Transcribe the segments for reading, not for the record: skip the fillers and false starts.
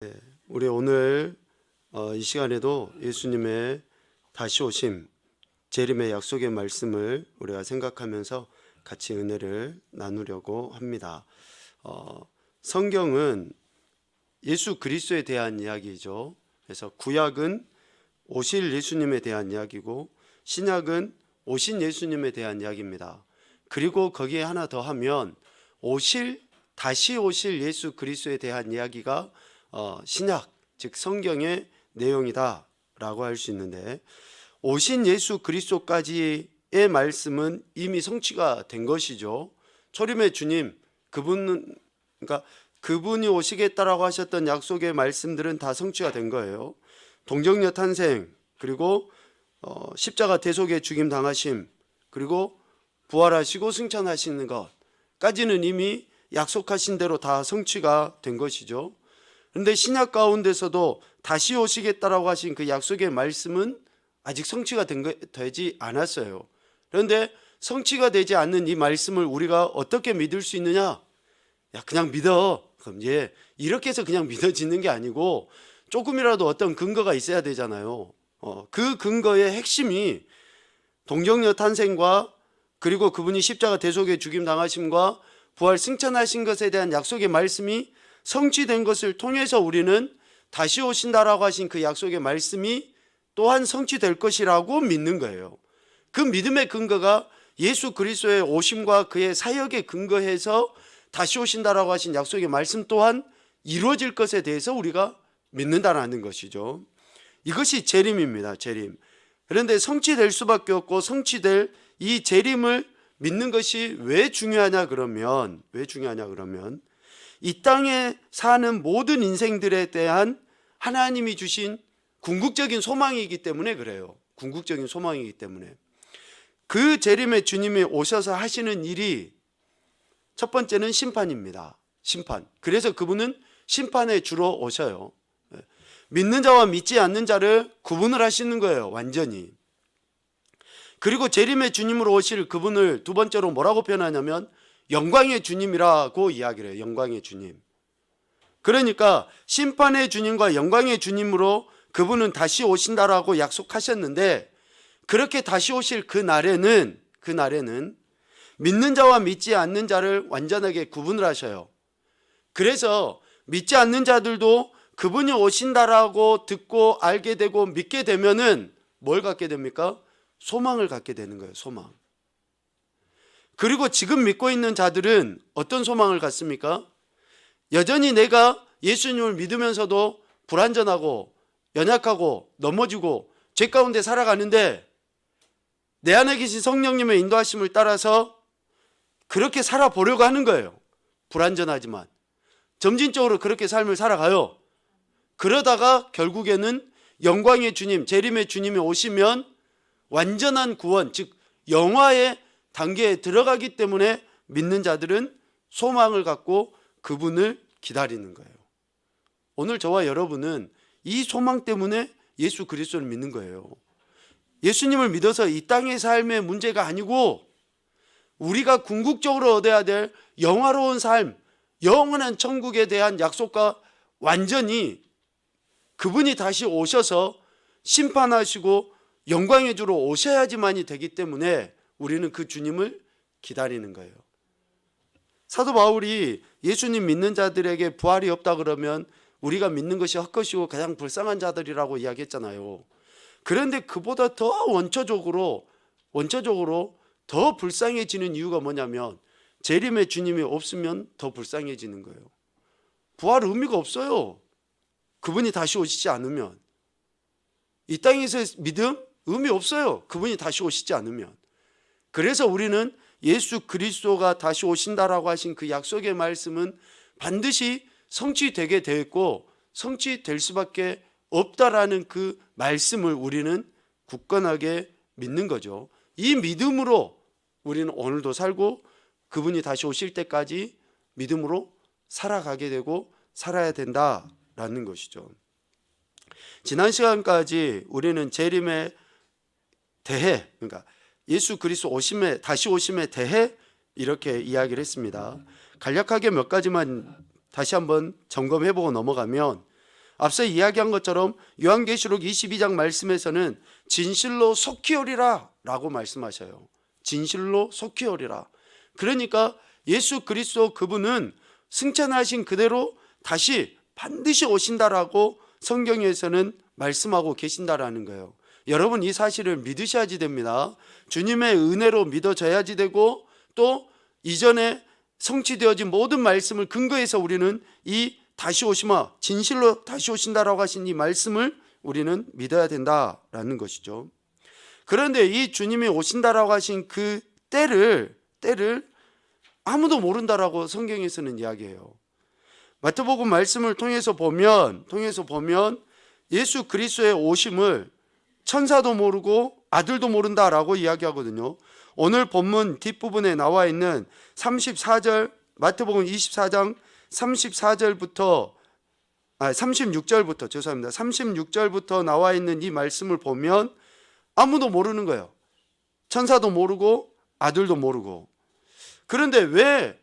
네, 우리 오늘 이 시간에도 예수님의 다시 오심, 재림의 약속의 말씀을 우리가 생각하면서 같이 은혜를 나누려고 합니다. 성경은 예수 그리스도에 대한 이야기죠. 그래서 구약은 오실 예수님에 대한 이야기고 신약은 오신 예수님에 대한 이야기입니다. 그리고 거기에 하나 더 하면 다시 오실 예수 그리스도에 대한 이야기가 신약, 즉 성경의 내용이다라고 할 수 있는데, 오신 예수 그리스도까지의 말씀은 이미 성취가 된 것이죠. 초림의 주님, 그분이 오시겠다라고 하셨던 약속의 말씀들은 다 성취가 된 거예요. 동정녀 탄생, 그리고 십자가 대속의 죽임 당하심, 그리고 부활하시고 승천하시는 것까지는 이미 약속하신 대로 다 성취가 된 것이죠. 그런데 신약 가운데서도 다시 오시겠다라고 하신 그 약속의 말씀은 아직 성취가 되지 않았어요. 그런데 성취가 되지 않는 이 말씀을 우리가 어떻게 믿을 수 있느냐? 그냥 믿어. 그럼 이렇게 해서 그냥 믿어지는 게 아니고 조금이라도 어떤 근거가 있어야 되잖아요. 그 근거의 핵심이 동정녀 탄생과 그리고 그분이 십자가 대속의 죽임 당하심과 부활 승천하신 것에 대한 약속의 말씀이 성취된 것을 통해서 우리는 다시 오신다라고 하신 그 약속의 말씀이 또한 성취될 것이라고 믿는 거예요. 그 믿음의 근거가 예수 그리스도의 오심과 그의 사역에 근거해서 다시 오신다라고 하신 약속의 말씀 또한 이루어질 것에 대해서 우리가 믿는다라는 것이죠. 이것이 재림입니다. 재림. 그런데 성취될 수밖에 없고 성취될 이 재림을 믿는 것이 왜 중요하냐 그러면 이 땅에 사는 모든 인생들에 대한 하나님이 주신 궁극적인 소망이기 때문에 그래요. 궁극적인 소망이기 때문에. 그 재림의 주님이 오셔서 하시는 일이 첫 번째는 심판입니다. 심판. 그래서 그분은 심판에 주로 오셔요. 믿는 자와 믿지 않는 자를 구분을 하시는 거예요. 완전히. 그리고 재림의 주님으로 오실 그분을 두 번째로 뭐라고 표현하냐면 영광의 주님이라고 이야기를 해요. 영광의 주님. 그러니까 심판의 주님과 영광의 주님으로 그분은 다시 오신다라고 약속하셨는데, 그렇게 다시 오실 그 날에는 믿는 자와 믿지 않는 자를 완전하게 구분을 하셔요. 그래서 믿지 않는 자들도 그분이 오신다라고 듣고 알게 되고 믿게 되면은 뭘 갖게 됩니까? 소망을 갖게 되는 거예요. 소망. 그리고 지금 믿고 있는 자들은 어떤 소망을 갖습니까? 여전히 내가 예수님을 믿으면서도 불완전하고 연약하고 넘어지고 죄 가운데 살아가는데 내 안에 계신 성령님의 인도하심을 따라서 그렇게 살아보려고 하는 거예요. 불완전하지만 점진적으로 그렇게 삶을 살아가요. 그러다가 결국에는 영광의 주님, 재림의 주님이 오시면 완전한 구원, 즉 영화의 단계에 들어가기 때문에 믿는 자들은 소망을 갖고 그분을 기다리는 거예요. 오늘 저와 여러분은 이 소망 때문에 예수 그리스도를 믿는 거예요. 예수님을 믿어서 이 땅의 삶의 문제가 아니고 우리가 궁극적으로 얻어야 될 영화로운 삶, 영원한 천국에 대한 약속과 완전히 그분이 다시 오셔서 심판하시고 영광의 주로 오셔야지만이 되기 때문에 우리는 그 주님을 기다리는 거예요. 사도 바울이 예수님 믿는 자들에게 부활이 없다 그러면 우리가 믿는 것이 헛것이고 가장 불쌍한 자들이라고 이야기했잖아요. 그런데 그보다 더 원초적으로 더 불쌍해지는 이유가 뭐냐면 재림의 주님이 없으면 더 불쌍해지는 거예요. 부활 의미가 없어요. 그분이 다시 오시지 않으면. 이 땅에서의 믿음 의미 없어요. 그분이 다시 오시지 않으면. 그래서 우리는 예수 그리스도가 다시 오신다라고 하신 그 약속의 말씀은 반드시 성취되게 되어 있고 성취될 수밖에 없다라는 그 말씀을 우리는 굳건하게 믿는 거죠. 이 믿음으로 우리는 오늘도 살고 그분이 다시 오실 때까지 믿음으로 살아가게 되고 살아야 된다라는 것이죠. 지난 시간까지 우리는 재림에 대해, 그러니까 예수 그리스도 다시 오심에 대해 이렇게 이야기를 했습니다. 간략하게 몇 가지만 다시 한번 점검해보고 넘어가면 앞서 이야기한 것처럼 요한계시록 22장 말씀에서는 진실로 속히 오리라 라고 말씀하셔요. 진실로 속히 오리라. 그러니까 예수 그리스도 그분은 승천하신 그대로 다시 반드시 오신다라고 성경에서는 말씀하고 계신다라는 거예요. 여러분, 이 사실을 믿으셔야지 됩니다. 주님의 은혜로 믿어져야지 되고, 또 이전에 성취되어진 모든 말씀을 근거해서 우리는 이 다시 오시마, 진실로 다시 오신다라고 하신 이 말씀을 우리는 믿어야 된다라는 것이죠. 그런데 이 주님이 오신다라고 하신 그 때를 아무도 모른다라고 성경에서는 이야기해요. 마태복음 말씀을 통해서 보면 예수 그리스도의 오심을 천사도 모르고 아들도 모른다라고 이야기하거든요. 오늘 본문 뒷부분에 나와 있는 34절, 마태복음 24장 36절부터 나와 있는 이 말씀을 보면 아무도 모르는 거예요. 천사도 모르고 아들도 모르고. 그런데 왜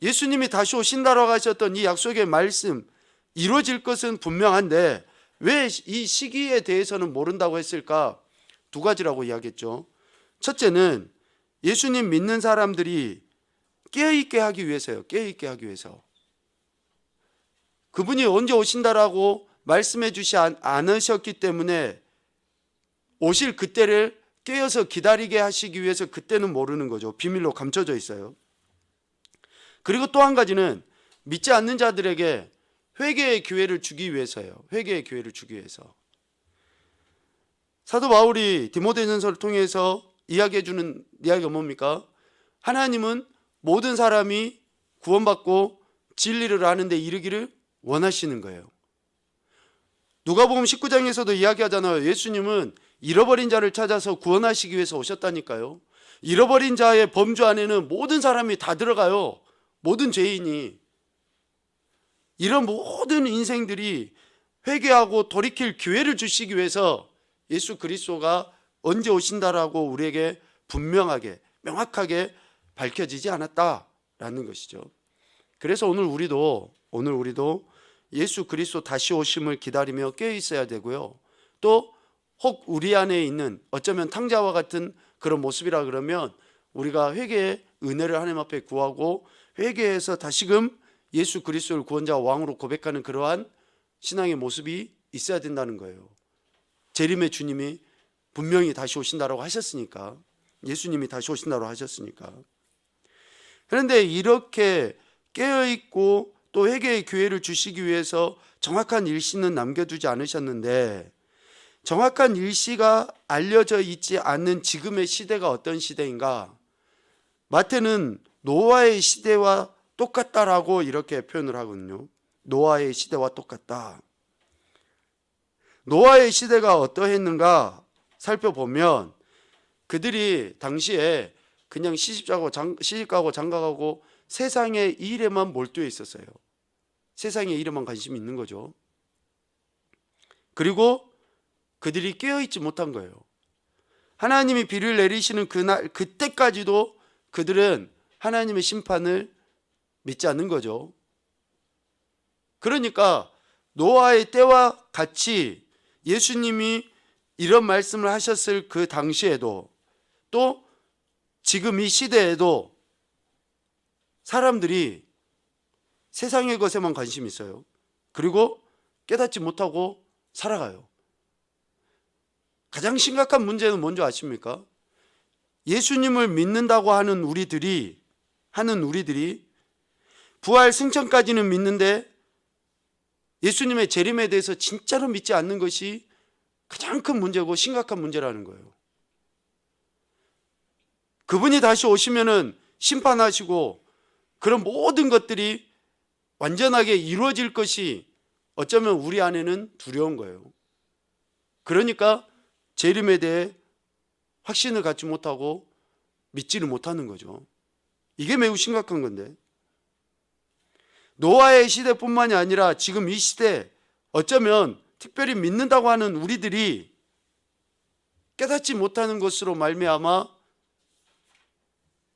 예수님이 다시 오신다라고 하셨던 이 약속의 말씀 이루어질 것은 분명한데 왜 이 시기에 대해서는 모른다고 했을까? 두 가지라고 이야기했죠. 첫째는 예수님 믿는 사람들이 깨어있게 하기 위해서요. 깨어있게 하기 위해서. 그분이 언제 오신다라고 말씀해 주시 않으셨기 때문에 오실 그때를 깨어서 기다리게 하시기 위해서 그때는 모르는 거죠. 비밀로 감춰져 있어요. 그리고 또 한 가지는 믿지 않는 자들에게 회개의 기회를 주기 위해서예요. 회개의 기회를 주기 위해서. 사도 바울이 디모데전서를 통해서 이야기해 주는 이야기가 뭡니까? 하나님은 모든 사람이 구원받고 진리를 아는 데 이르기를 원하시는 거예요. 누가복음 19장에서도 이야기하잖아요. 예수님은 잃어버린 자를 찾아서 구원하시기 위해서 오셨다니까요. 잃어버린 자의 범주 안에는 모든 사람이 다 들어가요. 모든 죄인이. 이런 모든 인생들이 회개하고 돌이킬 기회를 주시기 위해서 예수 그리스도가 언제 오신다라고 우리에게 분명하게 명확하게 밝혀지지 않았다라는 것이죠. 그래서 오늘 우리도 예수 그리스도 다시 오심을 기다리며 깨어 있어야 되고요. 또 혹 우리 안에 있는 어쩌면 탕자와 같은 그런 모습이라 그러면 우리가 회개의 은혜를 하나님 앞에 구하고 회개해서 다시금 예수 그리스도를 구원자와 왕으로 고백하는 그러한 신앙의 모습이 있어야 된다는 거예요. 재림의 주님이 분명히 다시 오신다라고 하셨으니까, 예수님이 다시 오신다고 하셨으니까. 그런데 이렇게 깨어있고 또 회개의 기회를 주시기 위해서 정확한 일시는 남겨두지 않으셨는데, 정확한 일시가 알려져 있지 않는 지금의 시대가 어떤 시대인가? 마태는 노아의 시대와 똑같다라고 이렇게 표현을 하거든요. 노아의 시대와 똑같다. 노아의 시대가 어떠했는가 살펴보면 그들이 당시에 그냥 시집가고 장가가고 세상의 일에만 몰두해 있었어요. 세상의 일에만 관심이 있는 거죠. 그리고 그들이 깨어있지 못한 거예요. 하나님이 비를 내리시는 그때까지도 그들은 하나님의 심판을 믿지 않는 거죠. 그러니까 노아의 때와 같이 예수님이 이런 말씀을 하셨을 그 당시에도 또 지금 이 시대에도 사람들이 세상의 것에만 관심이 있어요. 그리고 깨닫지 못하고 살아가요. 가장 심각한 문제는 뭔지 아십니까? 예수님을 믿는다고 하는 우리들이 부활 승천까지는 믿는데 예수님의 재림에 대해서 진짜로 믿지 않는 것이 가장 큰 문제고 심각한 문제라는 거예요. 그분이 다시 오시면은 심판하시고 그런 모든 것들이 완전하게 이루어질 것이 어쩌면 우리 안에는 두려운 거예요. 그러니까 재림에 대해 확신을 갖지 못하고 믿지를 못하는 거죠. 이게 매우 심각한 건데, 노아의 시대뿐만이 아니라 지금 이 시대, 어쩌면 특별히 믿는다고 하는 우리들이 깨닫지 못하는 것으로 말미암아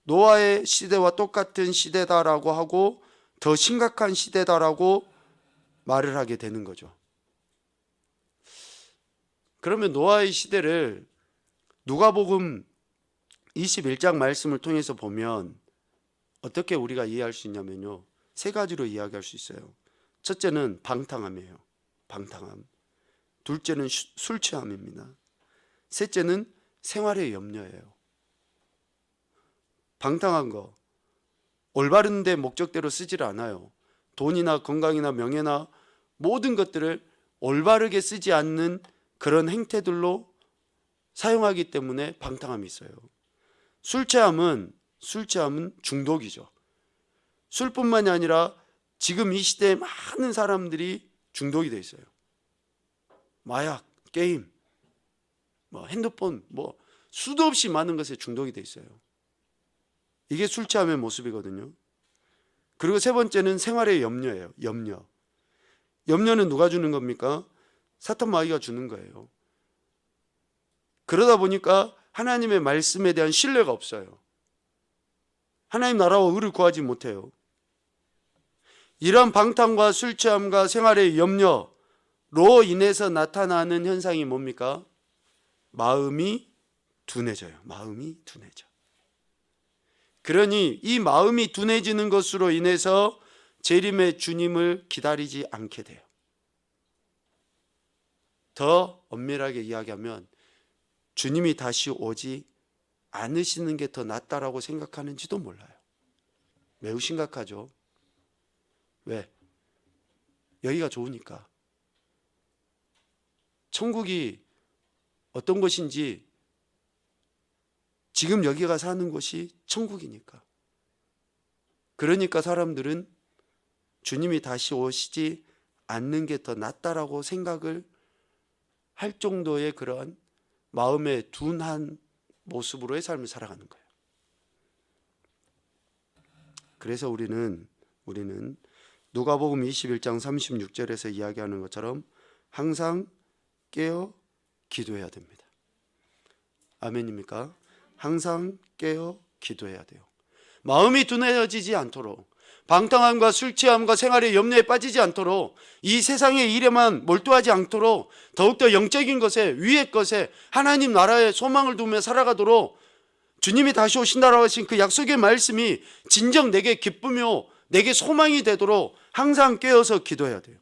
노아의 시대와 똑같은 시대다라고 하고 더 심각한 시대다라고 말을 하게 되는 거죠. 그러면 노아의 시대를 누가복음 21장 말씀을 통해서 보면 어떻게 우리가 이해할 수 있냐면요, 세 가지로 이야기할 수 있어요. 첫째는 방탕함이에요. 방탕함. 둘째는 술 취함입니다. 셋째는 생활의 염려예요. 방탕한 거, 올바른 데 목적대로 쓰질 않아요. 돈이나 건강이나 명예나 모든 것들을 올바르게 쓰지 않는 그런 행태들로 사용하기 때문에 방탕함이 있어요. 술 취함은 중독이죠. 술뿐만이 아니라 지금 이 시대에 많은 사람들이 중독이 돼 있어요. 마약, 게임, 핸드폰, 수도 없이 많은 것에 중독이 돼 있어요. 이게 술 취함의 모습이거든요. 그리고 세 번째는 생활의 염려예요. 염려는 누가 주는 겁니까? 사탄 마귀가 주는 거예요. 그러다 보니까 하나님의 말씀에 대한 신뢰가 없어요. 하나님 나라와 의를 구하지 못해요. 이런 방탕과 술 취함과 생활의 염려로 인해서 나타나는 현상이 뭡니까? 마음이 둔해져요. 마음이 둔해져. 그러니 이 마음이 둔해지는 것으로 인해서 재림의 주님을 기다리지 않게 돼요. 더 엄밀하게 이야기하면 주님이 다시 오지 않으시는 게 더 낫다라고 생각하는지도 몰라요. 매우 심각하죠. 왜? 여기가 좋으니까. 천국이 어떤 곳인지, 지금 여기가 사는 곳이 천국이니까. 그러니까 사람들은 주님이 다시 오시지 않는 게 더 낫다라고 생각을 할 정도의 그런 마음의 둔한 모습으로의 삶을 살아가는 거예요. 그래서 우리는 누가복음 21장 36절에서 이야기하는 것처럼 항상 깨어 기도해야 됩니다. 아멘입니까? 항상 깨어 기도해야 돼요. 마음이 둔해지지 않도록, 방탕함과 술 취함과 생활의 염려에 빠지지 않도록, 이 세상의 일에만 몰두하지 않도록, 더욱더 영적인 것에, 위의 것에 하나님 나라의 소망을 두며 살아가도록 주님이 다시 오신다라고 하신 그 약속의 말씀이 진정 내게 기쁘며 내게 소망이 되도록 항상 깨어서 기도해야 돼요.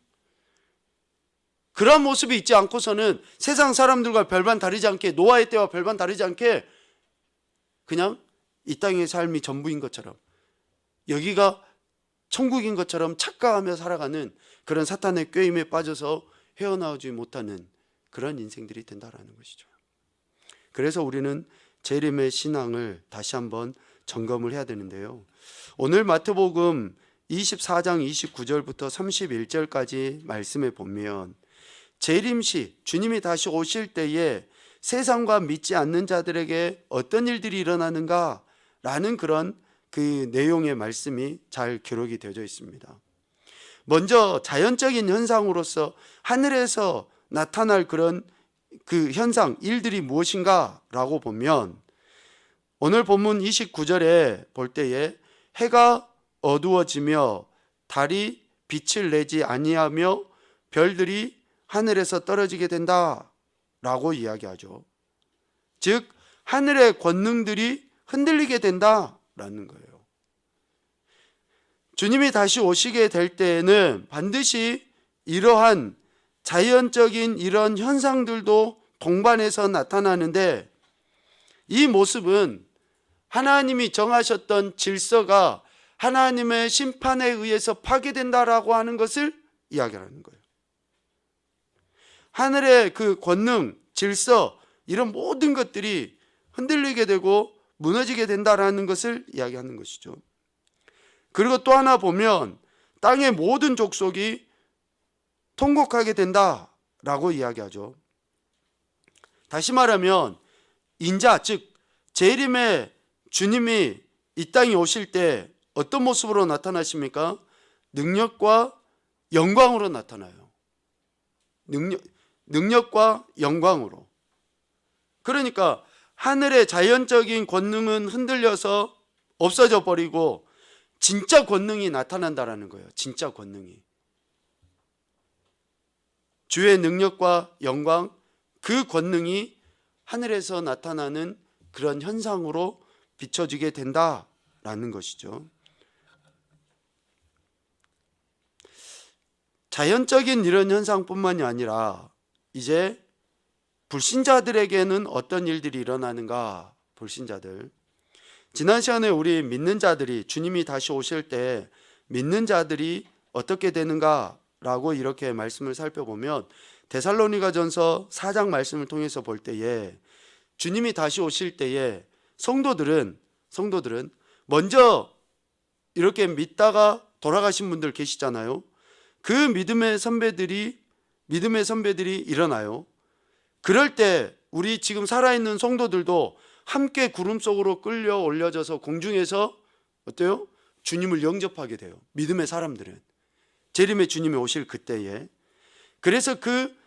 그런 모습이 있지 않고서는 세상 사람들과 별반 다르지 않게, 노아의 때와 별반 다르지 않게 그냥 이 땅의 삶이 전부인 것처럼, 여기가 천국인 것처럼 착각하며 살아가는 그런 사탄의 꾀임에 빠져서 헤어나오지 못하는 그런 인생들이 된다라는 것이죠. 그래서 우리는 재림의 신앙을 다시 한번 점검을 해야 되는데요, 오늘 마태복음 24장 29절부터 31절까지 말씀에 보면 재림시, 주님이 다시 오실 때에 세상과 믿지 않는 자들에게 어떤 일들이 일어나는가라는 그런 그 내용의 말씀이 잘 기록이 되어져 있습니다. 먼저 자연적인 현상으로서 하늘에서 나타날 그런 그 현상, 일들이 무엇인가라고 보면 오늘 본문 29절에 볼 때에 해가 어두워지며 달이 빛을 내지 아니하며 별들이 하늘에서 떨어지게 된다라고 이야기하죠. 즉 하늘의 권능들이 흔들리게 된다라는 거예요. 주님이 다시 오시게 될 때에는 반드시 이러한 자연적인 이런 현상들도 동반해서 나타나는데, 이 모습은 하나님이 정하셨던 질서가 하나님의 심판에 의해서 파괴된다라고 하는 것을 이야기하는 거예요. 하늘의 그 권능, 질서, 이런 모든 것들이 흔들리게 되고 무너지게 된다라는 것을 이야기하는 것이죠. 그리고 또 하나 보면 땅의 모든 족속이 통곡하게 된다라고 이야기하죠. 다시 말하면 인자, 즉 재림의 주님이 이 땅에 오실 때 어떤 모습으로 나타나십니까? 능력과 영광으로 나타나요. 능력과 영광으로. 그러니까 하늘의 자연적인 권능은 흔들려서 없어져 버리고 진짜 권능이 나타난다라는 거예요. 진짜 권능이. 주의 능력과 영광, 그 권능이 하늘에서 나타나는 그런 현상으로 비춰지게 된다라는 것이죠. 자연적인 이런 현상뿐만이 아니라 이제 불신자들에게는 어떤 일들이 일어나는가? 불신자들. 지난 시간에 우리 믿는 자들이 주님이 다시 오실 때 믿는 자들이 어떻게 되는가라고 이렇게 말씀을 살펴보면 데살로니가전서 4장 말씀을 통해서 볼 때에 주님이 다시 오실 때에 성도들은 먼저 이렇게 믿다가 돌아가신 분들 계시잖아요. 그 믿음의 선배들이 일어나요. 그럴 때 우리 지금 살아있는 성도들도 함께 구름 속으로 끌려 올려져서 공중에서 어때요? 주님을 영접하게 돼요. 믿음의 사람들은 재림의 주님이 오실 그때에. 그래서 그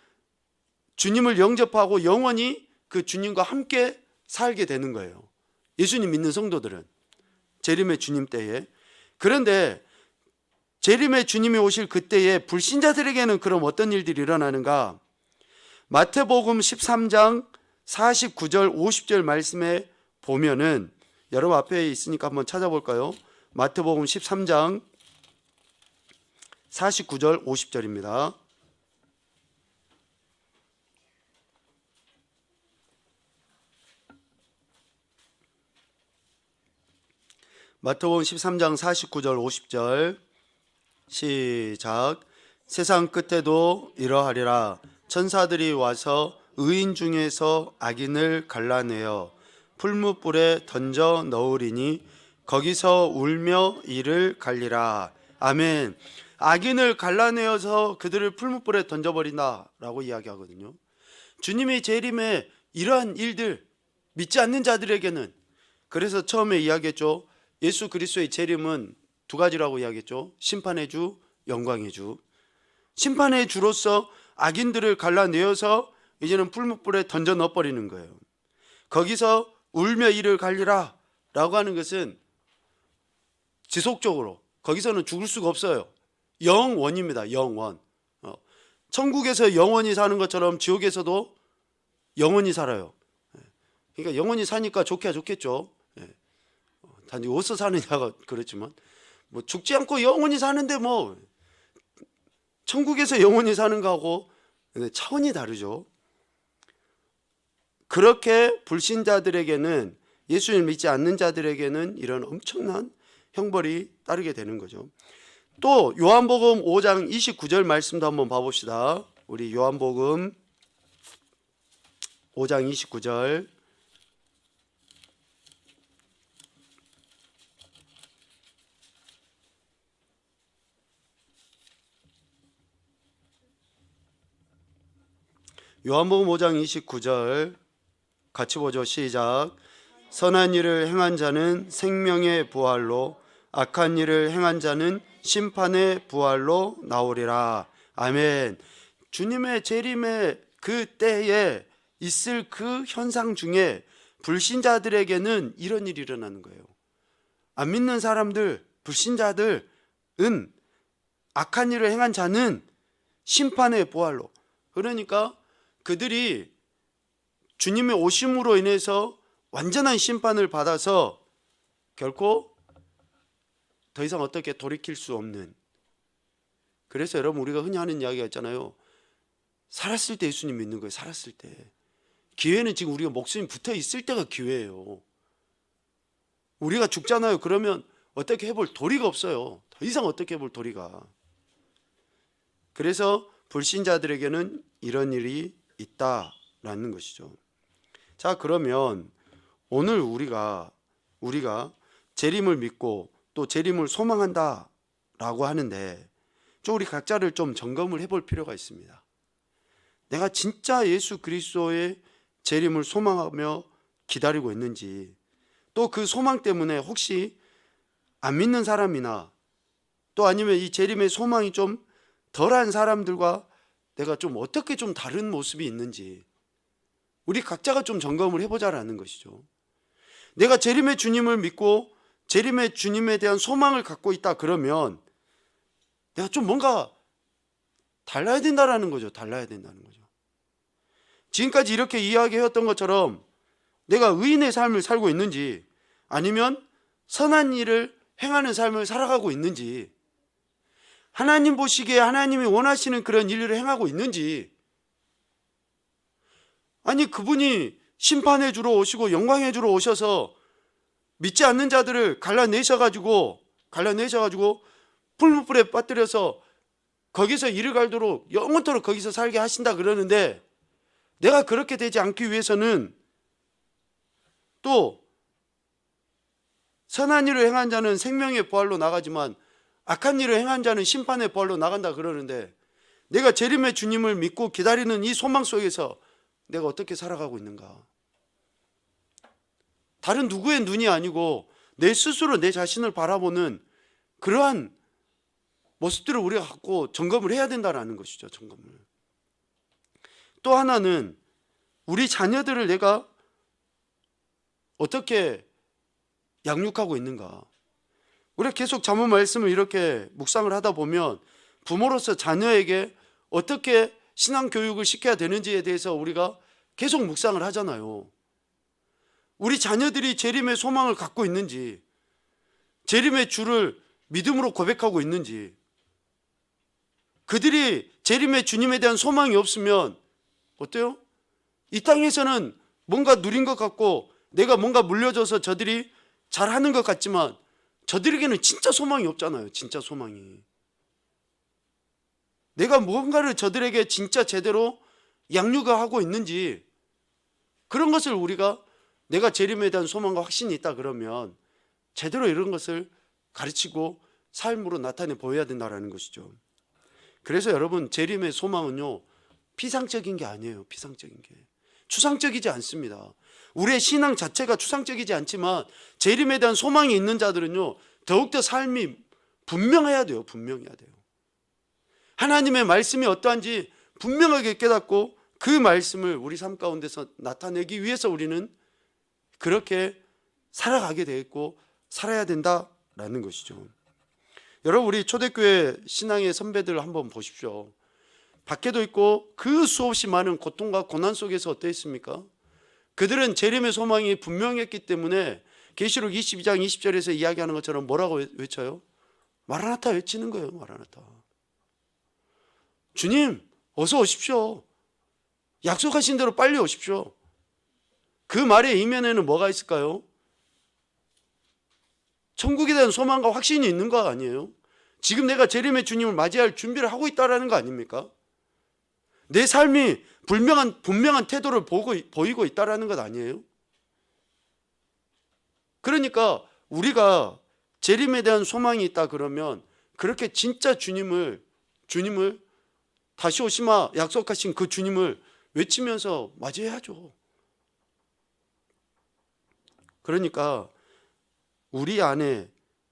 주님을 영접하고 영원히 그 주님과 함께 살게 되는 거예요. 예수님 믿는 성도들은 재림의 주님 때에. 그런데 재림의 주님이 오실 그때에 불신자들에게는 그럼 어떤 일들이 일어나는가? 마태복음 13장 49절 50절 말씀에 보면은 여러분 앞에 있으니까 한번 찾아볼까요? 마태복음 13장 49절 50절입니다. 마태복음 13장 49절 50절 시작. 세상 끝에도 이러하리라. 천사들이 와서 의인 중에서 악인을 갈라내어 풀무불에 던져 넣으리니 거기서 울며 이를 갈리라. 아멘. 악인을 갈라내어서 그들을 풀무불에 던져버린다라고 이야기하거든요. 주님의 재림에 이러한 일들 믿지 않는 자들에게는, 그래서 처음에 이야기했죠. 예수 그리스도의 재림은 두 가지라고 이야기했죠. 심판의 주, 영광의 주. 심판의 주로서 악인들을 갈라내어서 이제는 풀무불에 던져 넣어버리는 거예요. 거기서 울며 이를 갈리라 라고 하는 것은 지속적으로 거기서는 죽을 수가 없어요. 영원입니다. 영원. 천국에서 영원히 사는 것처럼 지옥에서도 영원히 살아요. 그러니까 영원히 사니까 좋게야 좋겠죠. 단지 어디서 사느냐가 그렇지만 뭐 죽지 않고 영원히 사는데 뭐 천국에서 영원히 사는 거하고 차원이 다르죠. 그렇게 불신자들에게는, 예수를 믿지 않는 자들에게는 이런 엄청난 형벌이 따르게 되는 거죠. 또 요한복음 5장 29절 말씀도 한번 봐봅시다. 우리 요한복음 5장 29절. 요한복음 5장 29절 같이 보죠. 시작. 선한 일을 행한 자는 생명의 부활로, 악한 일을 행한 자는 심판의 부활로 나오리라. 아멘. 주님의 재림의 그 때에 있을 그 현상 중에 불신자들에게는 이런 일이 일어나는 거예요. 안 믿는 사람들, 불신자들은, 악한 일을 행한 자는 심판의 부활로, 그러니까 그들이 주님의 오심으로 인해서 완전한 심판을 받아서 결코 더 이상 어떻게 돌이킬 수 없는. 그래서 여러분 우리가 흔히 하는 이야기가 있잖아요. 살았을 때 예수님 믿는 거예요. 살았을 때. 기회는 지금 우리가 목숨이 붙어 있을 때가 기회예요. 우리가 죽잖아요. 그러면 어떻게 해볼 도리가 없어요. 더 이상 어떻게 해볼 도리가. 그래서 불신자들에게는 이런 일이 있다라는 것이죠. 자, 그러면 오늘 우리가 재림을 믿고 또 재림을 소망한다라고 하는데 좀 우리 각자를 좀 점검을 해볼 필요가 있습니다. 내가 진짜 예수 그리스도의 재림을 소망하며 기다리고 있는지, 또 그 소망 때문에 혹시 안 믿는 사람이나 또 아니면 이 재림의 소망이 좀 덜한 사람들과 내가 좀 어떻게 좀 다른 모습이 있는지 우리 각자가 좀 점검을 해보자라는 것이죠. 내가 재림의 주님을 믿고 재림의 주님에 대한 소망을 갖고 있다 그러면 내가 좀 뭔가 달라야 된다라는 거죠. 달라야 된다는 거죠. 지금까지 이렇게 이야기해왔던 것처럼 내가 의인의 삶을 살고 있는지, 아니면 선한 일을 행하는 삶을 살아가고 있는지, 하나님 보시기에 하나님이 원하시는 그런 일을 행하고 있는지, 아니 그분이 심판해 주러 오시고 영광해 주러 오셔서 믿지 않는 자들을 갈라내셔가지고 풀무불에 빠뜨려서 거기서 이를 갈도록 영원토록 거기서 살게 하신다 그러는데, 내가 그렇게 되지 않기 위해서는 또 선한 일을 행한 자는 생명의 부활로 나가지만 악한 일을 행한 자는 심판의 부활로 나간다 그러는데, 내가 재림의 주님을 믿고 기다리는 이 소망 속에서 내가 어떻게 살아가고 있는가? 다른 누구의 눈이 아니고 내 스스로 내 자신을 바라보는 그러한 모습들을 우리가 갖고 점검을 해야 된다는 것이죠. 점검을. 또 하나는 우리 자녀들을 내가 어떻게 양육하고 있는가? 우리가 계속 잠언 말씀을 이렇게 묵상을 하다 보면 부모로서 자녀에게 어떻게 신앙 교육을 시켜야 되는지에 대해서 우리가 계속 묵상을 하잖아요. 우리 자녀들이 재림의 소망을 갖고 있는지, 재림의 주를 믿음으로 고백하고 있는지, 그들이 재림의 주님에 대한 소망이 없으면 어때요? 이 땅에서는 뭔가 누린 것 같고 내가 뭔가 물려줘서 저들이 잘하는 것 같지만 저들에게는 진짜 소망이 없잖아요. 진짜 소망이. 내가 뭔가를 저들에게 진짜 제대로 양육을 하고 있는지, 그런 것을 우리가, 내가 재림에 대한 소망과 확신이 있다 그러면 제대로 이런 것을 가르치고 삶으로 나타내 보여야 된다는 것이죠. 그래서 여러분, 재림의 소망은요, 피상적인 게 아니에요. 피상적인 게 추상적이지 않습니다. 우리의 신앙 자체가 추상적이지 않지만 재림에 대한 소망이 있는 자들은요, 더욱더 삶이 분명해야 돼요. 분명해야 돼요. 하나님의 말씀이 어떠한지 분명하게 깨닫고 그 말씀을 우리 삶 가운데서 나타내기 위해서 우리는 그렇게 살아가게 되겠고 살아야 된다라는 것이죠. 여러분, 우리 초대교회 신앙의 선배들 한번 보십시오. 밖에도 있고 그 수없이 많은 고통과 고난 속에서 어떠했습니까? 그들은 재림의 소망이 분명했기 때문에 계시록 22장 20절에서 이야기하는 것처럼 뭐라고 외쳐요? 마라나타 외치는 거예요. 마라나타. 주님 어서 오십시오. 약속하신 대로 빨리 오십시오. 그 말의 이면에는 뭐가 있을까요? 천국에 대한 소망과 확신이 있는 거 아니에요? 지금 내가 재림의 주님을 맞이할 준비를 하고 있다는 거 아닙니까? 내 삶이 분명한 태도를 보이고 있다는 것 아니에요? 그러니까 우리가 재림에 대한 소망이 있다 그러면 그렇게 진짜 주님을 다시 오시마 약속하신 그 주님을 외치면서 맞이해야죠. 그러니까 우리 안에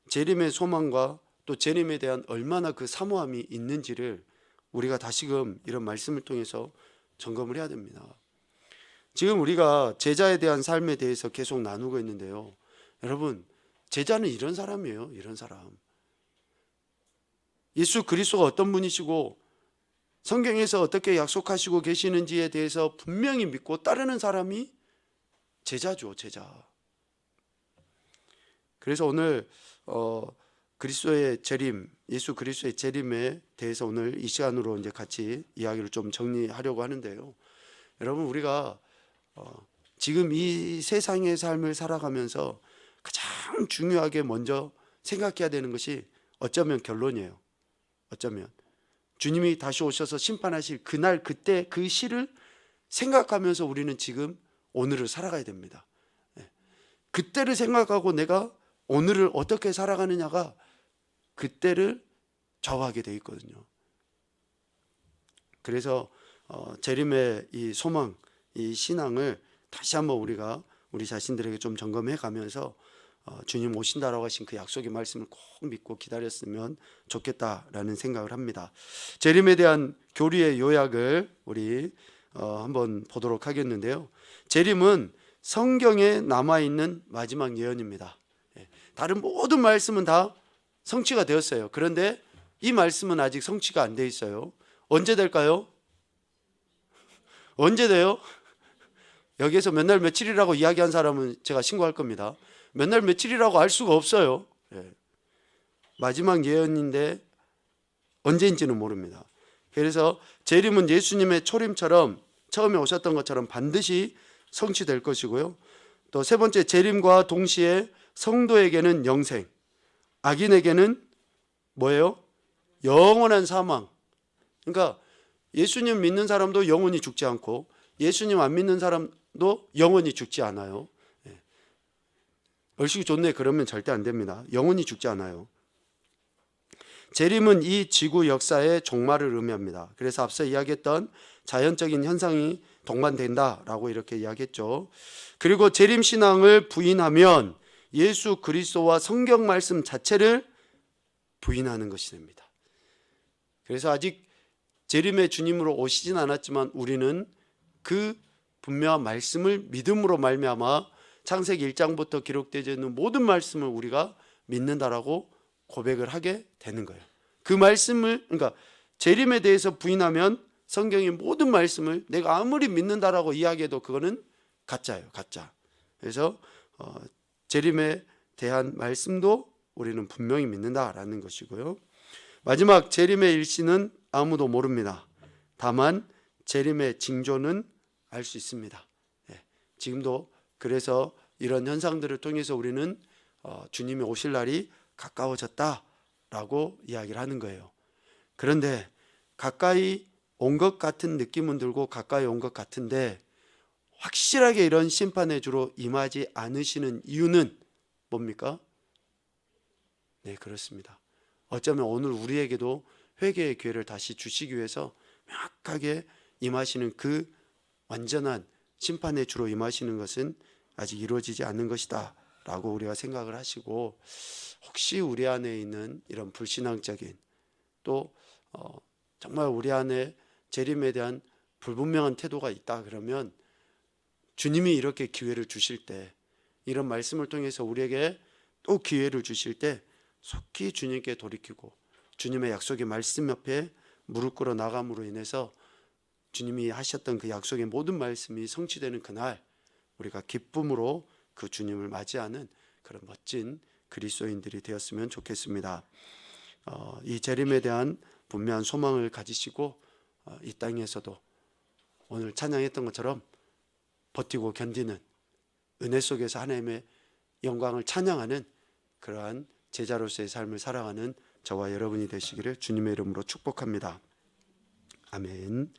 재림의 소망과 또 재림에 대한 얼마나 그 사모함이 있는지를 우리가 다시금 이런 말씀을 통해서 점검을 해야 됩니다. 지금 우리가 제자에 대한 삶에 대해서 계속 나누고 있는데요, 여러분, 제자는 이런 사람이에요. 이런 사람. 예수 그리스도가 어떤 분이시고 성경에서 어떻게 약속하시고 계시는지에 대해서 분명히 믿고 따르는 사람이 제자죠. 제자. 그래서 오늘 그리스도의 재림, 예수 그리스도의 재림에 대해서 오늘 이 시간으로 이제 같이 이야기를 좀 정리하려고 하는데요, 여러분, 우리가 지금 이 세상의 삶을 살아가면서 가장 중요하게 먼저 생각해야 되는 것이 어쩌면 결론이에요. 어쩌면 주님이 다시 오셔서 심판하실 그날, 그때 그 시를 생각하면서 우리는 지금 오늘을 살아가야 됩니다. 그때를 생각하고 내가 오늘을 어떻게 살아가느냐가 그때를 좌우하게 되어 있거든요. 그래서 재림의 이 소망, 이 신앙을 다시 한번 우리가 우리 자신들에게 좀 점검해 가면서 주님 오신다라고 하신 그 약속의 말씀을 꼭 믿고 기다렸으면 좋겠다라는 생각을 합니다. 재림에 대한 교리의 요약을 우리 한번 보도록 하겠는데요, 재림은 성경에 남아있는 마지막 예언입니다. 다른 모든 말씀은 다 성취가 되었어요. 그런데 이 말씀은 아직 성취가 안 돼 있어요. 언제 될까요? 언제 돼요? 여기에서 몇 날 며칠이라고 이야기한 사람은 제가 신고할 겁니다. 몇 날 며칠이라고 알 수가 없어요. 예. 마지막 예언인데 언제인지는 모릅니다. 그래서 재림은 예수님의 초림처럼 처음에 오셨던 것처럼 반드시 성취될 것이고요. 또 세 번째, 재림과 동시에 성도에게는 영생, 악인에게는 뭐예요? 영원한 사망. 그러니까 예수님 믿는 사람도 영원히 죽지 않고 예수님 안 믿는 사람도 영원히 죽지 않아요. 얼씨구 좋네 그러면 절대 안 됩니다. 영원히 죽지 않아요. 재림은 이 지구 역사의 종말을 의미합니다. 그래서 앞서 이야기했던 자연적인 현상이 동반된다라고 이렇게 이야기했죠. 그리고 재림 신앙을 부인하면 예수 그리스도와 성경 말씀 자체를 부인하는 것이 됩니다. 그래서 아직 재림의 주님으로 오시진 않았지만 우리는 그 분명한 말씀을 믿음으로 말미암아 창세기 1장부터 기록되어 있는 모든 말씀을 우리가 믿는다라고 고백을 하게 되는 거예요. 그 말씀을, 그러니까 재림에 대해서 부인하면 성경의 모든 말씀을 내가 아무리 믿는다라고 이야기해도 그거는 가짜예요, 가짜. 그래서 재림에 대한 말씀도 우리는 분명히 믿는다라는 것이고요. 마지막, 재림의 일시는 아무도 모릅니다. 다만 재림의 징조는 알 수 있습니다. 지금도 그래서 이런 현상들을 통해서 우리는 주님이 오실 날이 가까워졌다라고 이야기를 하는 거예요. 그런데 가까이 온 것 같은 느낌은 들고 가까이 온 것 같은데 확실하게 이런 심판의 주로 임하지 않으시는 이유는 뭡니까? 네, 그렇습니다. 어쩌면 오늘 우리에게도 회개의 기회를 다시 주시기 위해서 명확하게 임하시는 그 완전한 심판의 주로 임하시는 것은 아직 이루어지지 않는 것이다 라고 우리가 생각을 하시고, 혹시 우리 안에 있는 이런 불신앙적인 또 정말 우리 안에 재림에 대한 불분명한 태도가 있다 그러면 주님이 이렇게 기회를 주실 때, 이런 말씀을 통해서 우리에게 또 기회를 주실 때 속히 주님께 돌이키고 주님의 약속의 말씀 옆에 무릎 꿇어 나감으로 인해서 주님이 하셨던 그 약속의 모든 말씀이 성취되는 그날 우리가 기쁨으로 그 주님을 맞이하는 그런 멋진 그리스도인들이 되었으면 좋겠습니다. 이 재림에 대한 분명한 소망을 가지시고 이 땅에서도 오늘 찬양했던 것처럼 버티고 견디는, 은혜 속에서 하나님의 영광을 찬양하는 그러한 제자로서의 삶을 살아가는 저와 여러분이 되시기를 주님의 이름으로 축복합니다. 아멘.